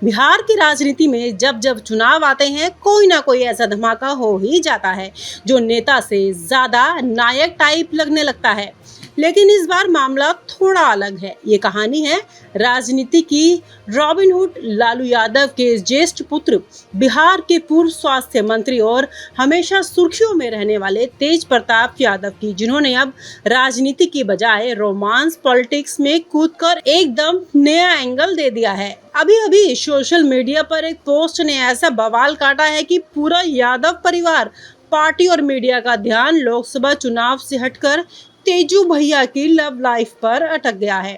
बिहार की राजनीति में जब जब चुनाव आते हैं कोई ना कोई ऐसा धमाका हो ही जाता है जो नेता से ज्यादा नायक टाइप लगने लगता है। लेकिन इस बार मामला थोड़ा अलग है। ये कहानी है राजनीति की रॉबिनहुड लालू यादव के ज्येष्ठ पुत्र, बिहार के पूर्व स्वास्थ्य मंत्री और हमेशा सुर्खियों में रहने वाले तेज प्रताप यादव की, जिन्होंने अब राजनीति की बजाय रोमांस पॉलिटिक्स में कूदकर एकदम नया एंगल दे दिया है। अभी अभी सोशल मीडिया पर एक पोस्ट ने ऐसा बवाल काटा है कि पूरा यादव परिवार, पार्टी और मीडिया का ध्यान लोकसभा चुनाव से हटकर तेजू भैया की लव लाइफ पर अटक गया है।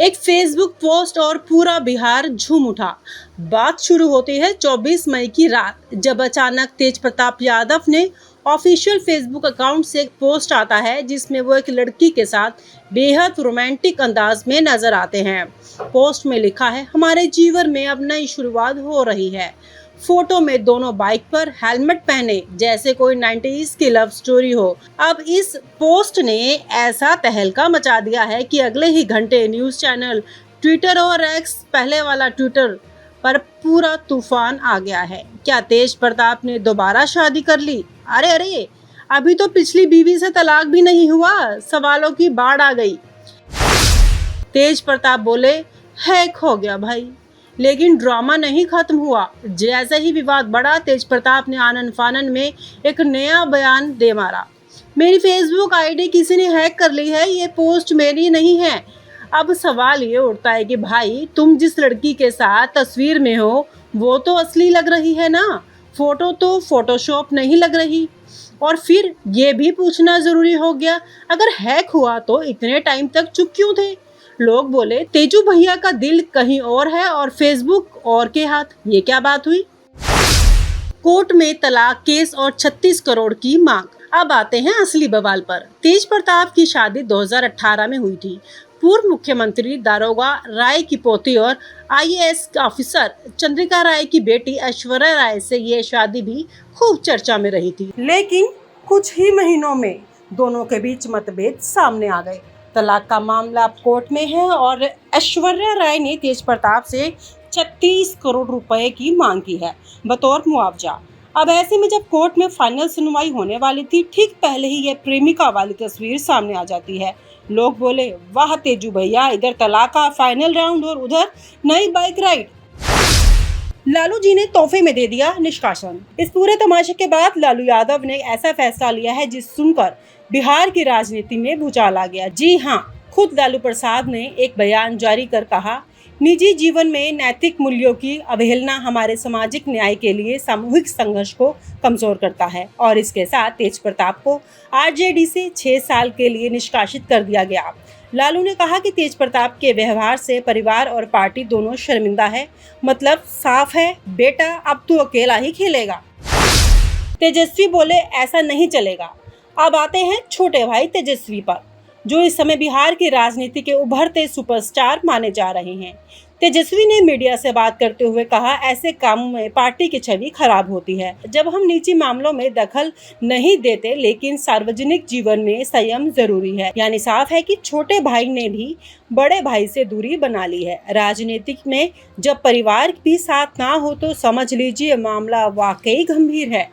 एक फेसबुक पोस्ट और पूरा बिहार झूम उठा। बात शुरू होती है 24 मई की रात, जब अचानक तेज प्रताप यादव ने ऑफिशियल फेसबुक अकाउंट से एक पोस्ट आता है जिसमें वो एक लड़की के साथ बेहद रोमांटिक अंदाज में नजर आते हैं। पोस्ट में लिखा है, हमारे जीवन में अब नई शुरुआत हो रही है। फोटो में दोनों बाइक पर हेलमेट पहने, जैसे कोई 90s की लव स्टोरी हो। अब इस पोस्ट ने ऐसा तहलका मचा दिया है कि अगले ही घंटे न्यूज चैनल, ट्विटर और एक्स, पहले वाला ट्विटर पर पूरा तूफान आ गया है। क्या तेज प्रताप ने दोबारा शादी कर ली? अरे अभी तो पिछली बीवी से तलाक भी नहीं हुआ। सवालों की बाढ़ आ गई। तेज प्रताप बोले, हैक हो गया भाई। लेकिन ड्रामा नहीं खत्म हुआ। जैसे ही विवाद बढ़ा, तेज प्रताप ने आनन फानन में एक नया बयान दे मारा। मेरी फेसबुक आईडी किसी ने हैक कर ली है, ये पोस्ट मेरी नहीं है। अब सवाल ये उठता है कि भाई, तुम जिस लड़की के साथ तस्वीर में हो वो तो असली लग रही है ना, फोटो तो फोटोशॉप नहीं लग रही। और फिर ये भी पूछना जरूरी हो गया, अगर हैक हुआ तो इतने टाइम तक चुप क्यों थे? लोग बोले, तेजू भैया का दिल कहीं और है और फेसबुक और के हाथ। ये क्या बात हुई? कोर्ट में तलाक केस और 36 करोड़ की मांग। अब आते हैं असली बवाल पर। तेज प्रताप की शादी 2018 में हुई थी। पूर्व मुख्यमंत्री दारोगा राय की पोती और IAS ऑफिसर चंद्रिका राय की बेटी ऐश्वर्या राय से ये शादी भी खूब चर्चा में रही थी। लेकिन कुछ ही महीनों में दोनों के बीच मतभेद सामने आ गए। तलाक का मामला अब कोर्ट में है और ऐश्वर्या राय ने तेज प्रताप से 36 करोड़ रुपए की मांग की है बतौर मुआवजा। अब ऐसे में जब कोर्ट में फाइनल सुनवाई होने वाली थी, ठीक पहले ही यह प्रेमिका वाली तस्वीर सामने आ जाती है। लोग बोले, वाह तेजू भैया, इधर तलाक का फाइनल राउंड और उधर नई बाइक राइड। लालू जी ने तोहफे में दे दिया निष्कासन। इस पूरे तमाशे के बाद लालू यादव ने ऐसा फैसला लिया है जिस सुनकर बिहार की राजनीति में भूचाल आ गया। जी हाँ, खुद लालू प्रसाद ने एक बयान जारी कर कहा, निजी जीवन में नैतिक मूल्यों की अवहेलना हमारे सामाजिक न्याय के लिए सामूहिक संघर्ष को कमजोर करता है। और इसके साथ तेज प्रताप को RJD से 6 साल के लिए निष्कासित कर दिया गया। लालू ने कहा कि तेज प्रताप के व्यवहार से परिवार और पार्टी दोनों शर्मिंदा है। मतलब साफ है, बेटा अब तू अकेला ही खेलेगा। तेजस्वी बोले, ऐसा नहीं चलेगा। अब आते हैं छोटे भाई तेजस्वी पर, जो इस समय बिहार की राजनीति के उभरते सुपरस्टार माने जा रहे हैं। तेजस्वी ने मीडिया से बात करते हुए कहा, ऐसे कामों में पार्टी की छवि खराब होती है। जब हम निजी मामलों में दखल नहीं देते, लेकिन सार्वजनिक जीवन में संयम जरूरी है। यानी साफ है कि छोटे भाई ने भी बड़े भाई से दूरी बना ली है। राजनीति में जब परिवार भी साथ ना हो तो समझ लीजिए मामला वाकई गंभीर है।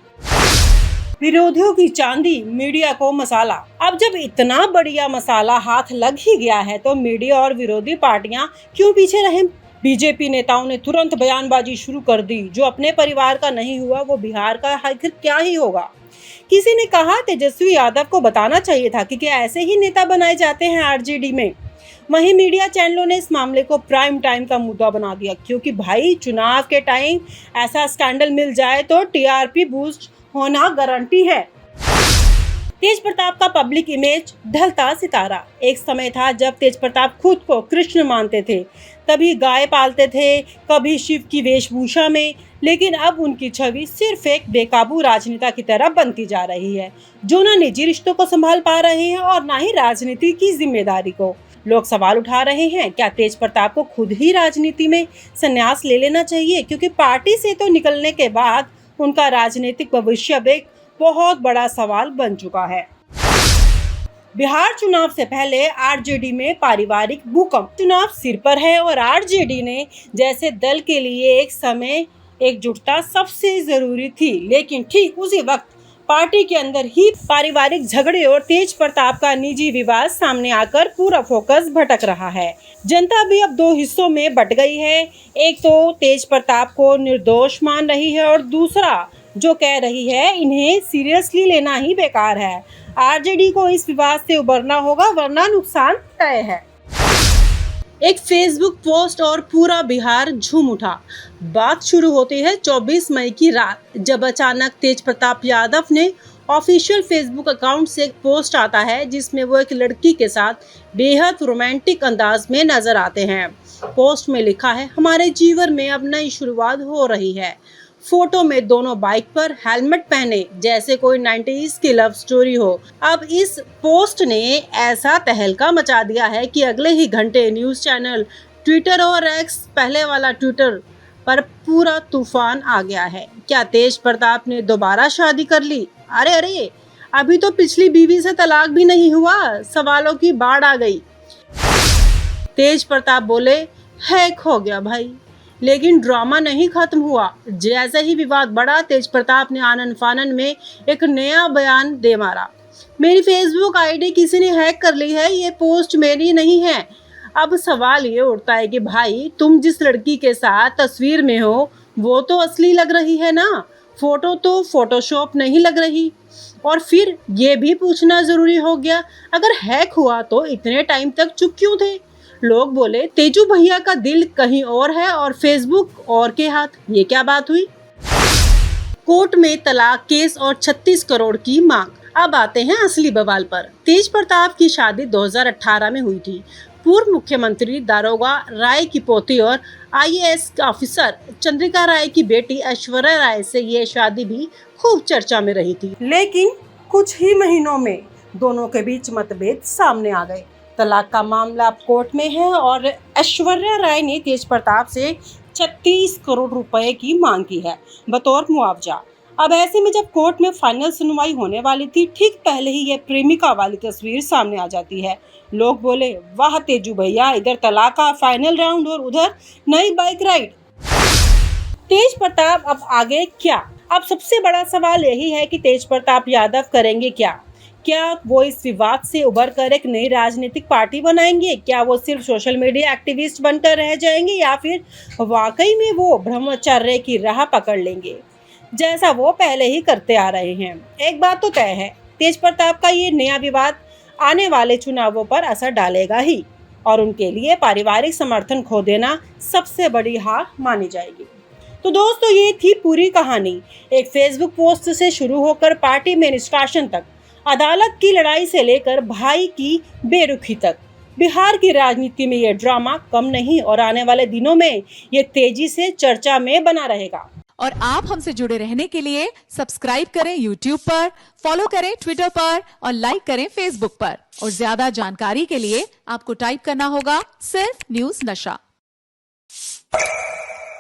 विरोधियों की चांदी, मीडिया को मसाला। अब जब इतना बढ़िया मसाला हाथ लग ही गया है तो मीडिया और विरोधी पार्टियां क्यों पीछे रहे? बीजेपी नेताओं ने तुरंत बयानबाजी शुरू कर दी। जो अपने परिवार का नहीं हुआ वो बिहार का आखिर क्या ही होगा। किसी ने कहा, तेजस्वी यादव को बताना चाहिए था कि क्या ऐसे ही नेता बनाए जाते हैं RJD में। वहीं मीडिया चैनलों ने इस मामले को प्राइम टाइम का मुद्दा बना दिया, क्योंकि भाई चुनाव के टाइम ऐसा स्कैंडल मिल जाए तो TRP बूस्ट होना गारंटी है। तेज प्रताप का पब्लिक इमेज ढलता सितारा। एक समय था जब तेज प्रताप खुद को कृष्ण मानते थे, कभी गाय पालते थे, कभी शिव की वेशभूषा में। लेकिन अब उनकी छवि सिर्फ एक बेकाबू राजनेता की तरह बनती जा रही है, जो न निजी रिश्तों को संभाल पा रहे हैं और न ही राजनीति की जिम्मेदारी को। लोग सवाल उठा रहे हैं, क्या तेज प्रताप को खुद ही राजनीति में संन्यास ले लेना चाहिए? क्योंकि पार्टी से तो निकलने के बाद उनका राजनीतिक भविष्य अब एक बहुत बड़ा सवाल बन चुका है। बिहार चुनाव से पहले आरजेडी में पारिवारिक भूकंप। चुनाव सिर पर है और आरजेडी ने जैसे दल के लिए एक समय एकजुटता सबसे जरूरी थी, लेकिन ठीक उसी वक्त पार्टी के अंदर ही पारिवारिक झगड़े और तेज प्रताप का निजी विवाद सामने आकर पूरा फोकस भटक रहा है। जनता भी अब दो हिस्सों में बट गई है। एक तो तेज प्रताप को निर्दोष मान रही है और दूसरा जो कह रही है इन्हें सीरियसली लेना ही बेकार है। आरजेडी को इस विवाद से उबरना होगा, वरना नुकसान तय है। एक फेसबुक पोस्ट और पूरा बिहार झूम उठा। बात शुरू होती है 24 मई की रात, जब अचानक तेज प्रताप यादव ने ऑफिशियल फेसबुक अकाउंट से एक पोस्ट आता है जिसमें वो एक लड़की के साथ बेहद रोमांटिक अंदाज में नजर आते हैं। पोस्ट में लिखा है, हमारे जीवन में अब नई शुरुआत हो रही है। फोटो में दोनों बाइक पर हेलमेट पहने, जैसे कोई 90s की लव स्टोरी हो। अब इस पोस्ट ने ऐसा तहलका मचा दिया है कि अगले ही घंटे न्यूज चैनल, ट्विटर और एक्स, पहले वाला ट्विटर पर पूरा तूफान आ गया है। क्या तेज प्रताप ने दोबारा शादी कर ली? अरे अभी तो पिछली बीवी से तलाक भी नहीं हुआ। सवालों की बाढ़ आ गई। तेज प्रताप बोले, हैक हो गया भाई। लेकिन ड्रामा नहीं खत्म हुआ। जैसे ही विवाद बढ़ा, तेज प्रताप ने आनन फानन में एक नया बयान दे मारा। मेरी फेसबुक आईडी किसी ने हैक कर ली है, ये पोस्ट मेरी नहीं है। अब सवाल ये उठता है कि भाई, तुम जिस लड़की के साथ तस्वीर में हो वो तो असली लग रही है ना, फोटो तो फोटोशॉप नहीं लग रही। और फिर ये भी पूछना जरूरी हो गया, अगर हैक हुआ तो इतने टाइम तक चुप क्यों थे? लोग बोले तेजू भैया का दिल कहीं और है और फेसबुक और के हाथ। ये क्या बात हुई? कोर्ट में तलाक केस और 36 करोड़ की मांग। अब आते हैं असली बवाल पर। तेज प्रताप की शादी 2018 में हुई थी। पूर्व मुख्यमंत्री दारोगा राय की पोती और IAS ऑफिसर चंद्रिका राय की बेटी ऐश्वर्या राय से ये शादी भी खूब चर्चा में रही थी। लेकिन कुछ ही महीनों में दोनों के बीच मतभेद सामने आ गए। तलाक का मामला अब कोर्ट में है और ऐश्वर्या राय ने तेज प्रताप से 36 करोड़ रुपए की मांग की है बतौर मुआवजा। अब ऐसे में जब कोर्ट में फाइनल सुनवाई होने वाली थी, ठीक पहले ही ये प्रेमिका वाली तस्वीर सामने आ जाती है। लोग बोले, वाह तेजू भैया, इधर तलाक का फाइनल राउंड और उधर नई बाइक राइड। तेज प्रताप अब आगे क्या? अब सबसे बड़ा सवाल यही है कि तेज प्रताप यादव करेंगे क्या? क्या वो इस विवाद से उबर कर एक नई राजनीतिक पार्टी बनाएंगे? क्या वो सिर्फ सोशल मीडिया एक्टिविस्ट बनकर रह जाएंगे या फिर वाकई में वो ब्रह्मचर्य की राह पकड़ लेंगे, जैसा वो पहले ही करते आ रहे हैं? एक बात तो तय है, तेज प्रताप का ये नया विवाद आने वाले चुनावों पर असर डालेगा ही और उनके लिए पारिवारिक समर्थन खो देना सबसे बड़ी हार मानी जाएगी। तो दोस्तों, ये थी पूरी कहानी। एक फेसबुक पोस्ट से शुरू होकर पार्टी में निष्कासन तक, अदालत की लड़ाई से लेकर भाई की बेरुखी तक, बिहार की राजनीति में ये ड्रामा कम नहीं और आने वाले दिनों में ये तेजी से चर्चा में बना रहेगा। और आप हमसे जुड़े रहने के लिए सब्सक्राइब करें YouTube पर, फॉलो करें Twitter पर और लाइक करें Facebook पर। और ज्यादा जानकारी के लिए आपको टाइप करना होगा सिर्फ न्यूज़ नशा।